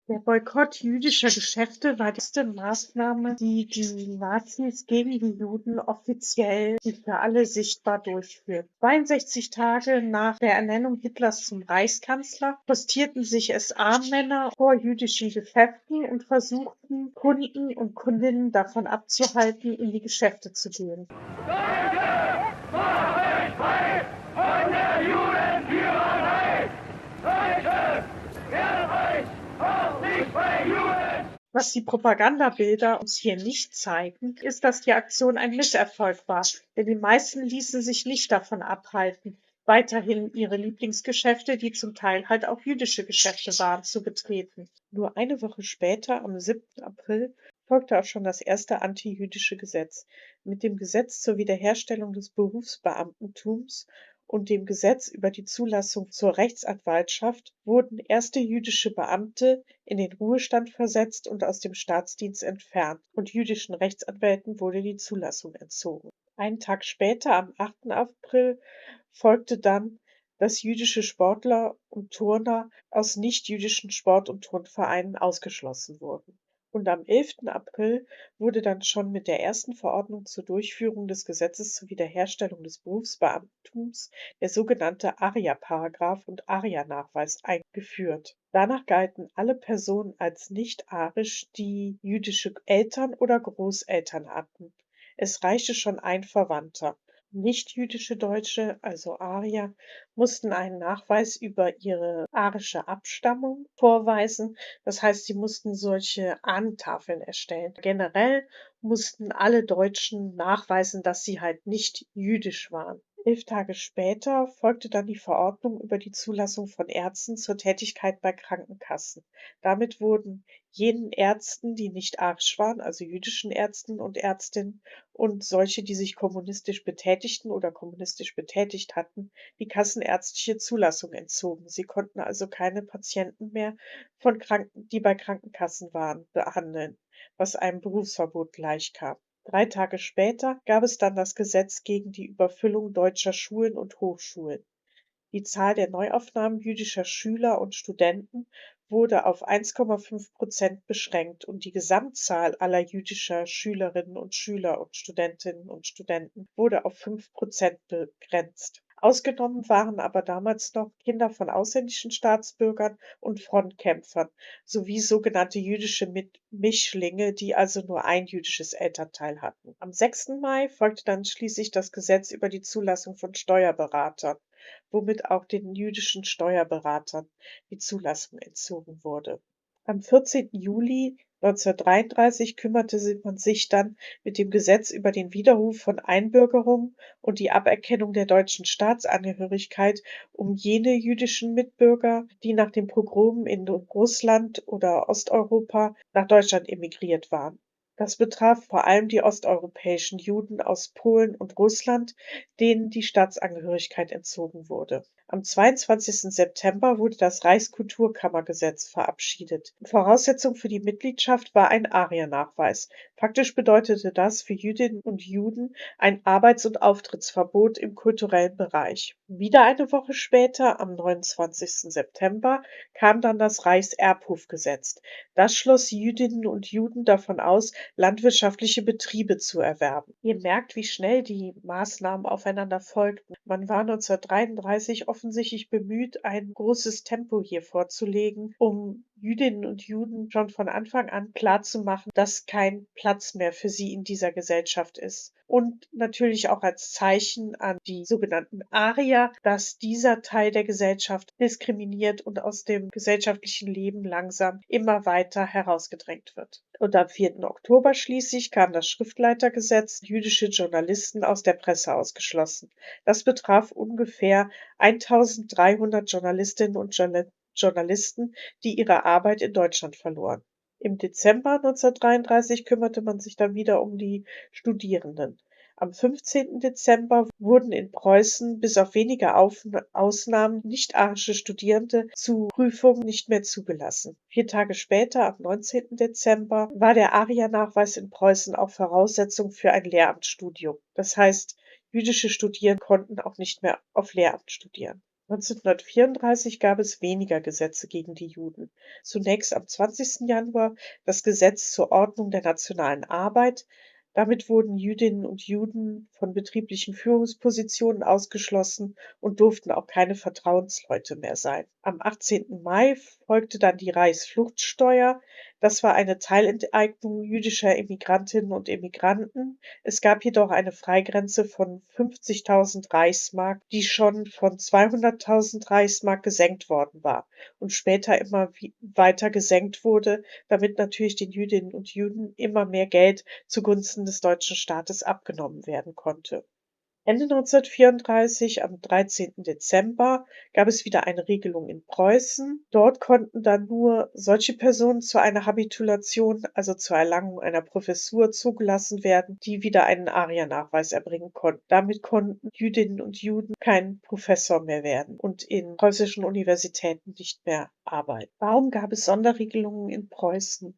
Der Boykott jüdischer Geschäfte war die erste Maßnahme, die die Nazis gegen die Juden offiziell und für alle sichtbar durchführten. 62 Tage nach der Ernennung Hitlers zum Reichskanzler postierten sich SA-Männer vor jüdischen Geschäften und versuchten, Kunden und Kundinnen davon abzuhalten, in die Geschäfte zu gehen. Leute, macht euch frei von der Judenführerei! Leute, wehrt euch auch nicht bei Juden! Was die Propagandabilder uns hier nicht zeigen, ist, dass die Aktion ein Misserfolg war, denn die meisten ließen sich nicht davon abhalten, weiterhin ihre Lieblingsgeschäfte, die zum Teil halt auch jüdische Geschäfte waren, zu betreten. Nur eine Woche später, am 7. April, folgte auch schon das erste antijüdische Gesetz. Mit dem Gesetz zur Wiederherstellung des Berufsbeamtentums und dem Gesetz über die Zulassung zur Rechtsanwaltschaft wurden erste jüdische Beamte in den Ruhestand versetzt und aus dem Staatsdienst entfernt, und jüdischen Rechtsanwälten wurde die Zulassung entzogen. Einen Tag später, am 8. April, folgte dann, dass jüdische Sportler und Turner aus nichtjüdischen Sport- und Turnvereinen ausgeschlossen wurden. Und am 11. April wurde dann schon mit der ersten Verordnung zur Durchführung des Gesetzes zur Wiederherstellung des Berufsbeamtentums der sogenannte Arya-Paragraph und Arya-Nachweis eingeführt. Danach galten alle Personen als nicht-arisch, die jüdische Eltern oder Großeltern hatten. Es reichte schon ein Verwandter. Nichtjüdische Deutsche, also Arier, mussten einen Nachweis über ihre arische Abstammung vorweisen. Das heißt, sie mussten solche Ahnentafeln erstellen. Generell mussten alle Deutschen nachweisen, dass sie halt nicht jüdisch waren. 11 Tage später folgte dann die Verordnung über die Zulassung von Ärzten zur Tätigkeit bei Krankenkassen. Damit wurden jenen Ärzten, die nicht arisch waren, also jüdischen Ärzten und Ärztinnen, und solche, die sich kommunistisch betätigten oder kommunistisch betätigt hatten, die kassenärztliche Zulassung entzogen. Sie konnten also keine Patienten mehr die bei Krankenkassen waren, behandeln, was einem Berufsverbot gleichkam. 3 Tage später gab es dann das Gesetz gegen die Überfüllung deutscher Schulen und Hochschulen. Die Zahl der Neuaufnahmen jüdischer Schüler und Studenten wurde auf 1,5% beschränkt und die Gesamtzahl aller jüdischer Schülerinnen und Schüler und Studentinnen und Studenten wurde auf 5% begrenzt. Ausgenommen waren aber damals noch Kinder von ausländischen Staatsbürgern und Frontkämpfern sowie sogenannte jüdische Mischlinge, die also nur ein jüdisches Elternteil hatten. Am 6. Mai folgte dann schließlich das Gesetz über die Zulassung von Steuerberatern, womit auch den jüdischen Steuerberatern die Zulassung entzogen wurde. Am 14. Juli 1933 kümmerte man sich dann mit dem Gesetz über den Widerruf von Einbürgerungen und die Aberkennung der deutschen Staatsangehörigkeit um jene jüdischen Mitbürger, die nach den Pogromen in Russland oder Osteuropa nach Deutschland emigriert waren. Das betraf vor allem die osteuropäischen Juden aus Polen und Russland, denen die Staatsangehörigkeit entzogen wurde. Am 22. September wurde das Reichskulturkammergesetz verabschiedet. Voraussetzung für die Mitgliedschaft war ein Ariernachweis. Faktisch bedeutete das für Jüdinnen und Juden ein Arbeits- und Auftrittsverbot im kulturellen Bereich. Wieder eine Woche später, am 29. September, kam dann das Reichserbhofgesetz. Das schloss Jüdinnen und Juden davon aus, landwirtschaftliche Betriebe zu erwerben. Ihr merkt, wie schnell die Maßnahmen aufeinander folgten. Man war 1933 offensichtlich bemüht, ein großes Tempo hier vorzulegen, um Jüdinnen und Juden schon von Anfang an klarzumachen, dass kein Platz mehr für sie in dieser Gesellschaft ist. Und natürlich auch als Zeichen an die sogenannten Arier, dass dieser Teil der Gesellschaft diskriminiert und aus dem gesellschaftlichen Leben langsam immer weiter herausgedrängt wird. Und am 4. Oktober schließlich kam das Schriftleitergesetz, jüdische Journalisten aus der Presse ausgeschlossen. Das betraf ungefähr 1300 Journalistinnen und Journalisten, die ihre Arbeit in Deutschland verloren. Im Dezember 1933 kümmerte man sich dann wieder um die Studierenden. Am 15. Dezember wurden in Preußen bis auf wenige Ausnahmen nicht-arische Studierende zu Prüfungen nicht mehr zugelassen. 4 Tage später, am 19. Dezember, war der Ariernachweis in Preußen auch Voraussetzung für ein Lehramtsstudium. Das heißt, jüdische Studierende konnten auch nicht mehr auf Lehramt studieren. 1934 gab es weniger Gesetze gegen die Juden. Zunächst am 20. Januar das Gesetz zur Ordnung der nationalen Arbeit. Damit wurden Jüdinnen und Juden von betrieblichen Führungspositionen ausgeschlossen und durften auch keine Vertrauensleute mehr sein. Am 18. Mai folgte dann die Reichsfluchtsteuer. Das war eine Teilenteignung jüdischer Immigrantinnen und Immigranten. Es gab jedoch eine Freigrenze von 50.000 Reichsmark, die schon von 200.000 Reichsmark gesenkt worden war und später immer weiter gesenkt wurde, damit natürlich den Jüdinnen und Juden immer mehr Geld zugunsten des deutschen Staates abgenommen werden konnte. Ende 1934, am 13. Dezember, gab es wieder eine Regelung in Preußen. Dort konnten dann nur solche Personen zu einer Habitulation, also zur Erlangung einer Professur, zugelassen werden, die wieder einen Ariernachweis erbringen konnten. Damit konnten Jüdinnen und Juden kein Professor mehr werden und in preußischen Universitäten nicht mehr arbeiten. Warum gab es Sonderregelungen in Preußen?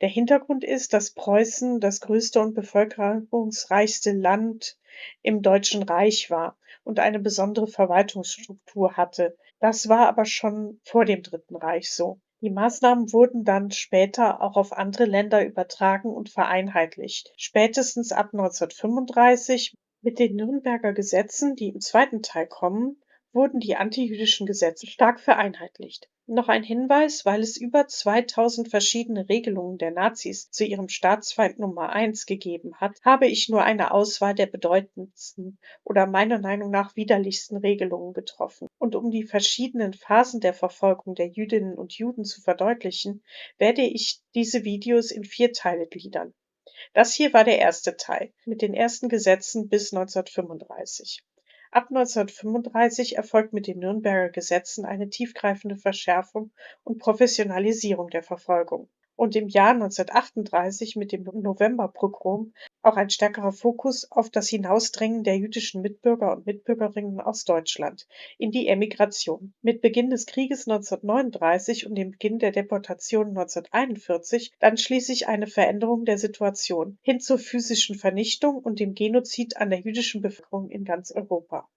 Der Hintergrund ist, dass Preußen das größte und bevölkerungsreichste Land im Deutschen Reich war und eine besondere Verwaltungsstruktur hatte. Das war aber schon vor dem Dritten Reich so. Die Maßnahmen wurden dann später auch auf andere Länder übertragen und vereinheitlicht. Spätestens ab 1935 mit den Nürnberger Gesetzen, die im zweiten Teil kommen, wurden die antijüdischen Gesetze stark vereinheitlicht. Noch ein Hinweis, weil es über 2000 verschiedene Regelungen der Nazis zu ihrem Staatsfeind Nummer 1 gegeben hat, habe ich nur eine Auswahl der bedeutendsten oder meiner Meinung nach widerlichsten Regelungen getroffen. Und um die verschiedenen Phasen der Verfolgung der Jüdinnen und Juden zu verdeutlichen, werde ich diese Videos in 4 Teile gliedern. Das hier war der erste Teil mit den ersten Gesetzen bis 1935. Ab 1935 erfolgt mit den Nürnberger Gesetzen eine tiefgreifende Verschärfung und Professionalisierung der Verfolgung und im Jahr 1938 mit dem Novemberpogrom auch ein stärkerer Fokus auf das Hinausdrängen der jüdischen Mitbürger und Mitbürgerinnen aus Deutschland in die Emigration. Mit Beginn des Krieges 1939 und dem Beginn der Deportation 1941 dann schließlich eine Veränderung der Situation hin zur physischen Vernichtung und dem Genozid an der jüdischen Bevölkerung in ganz Europa.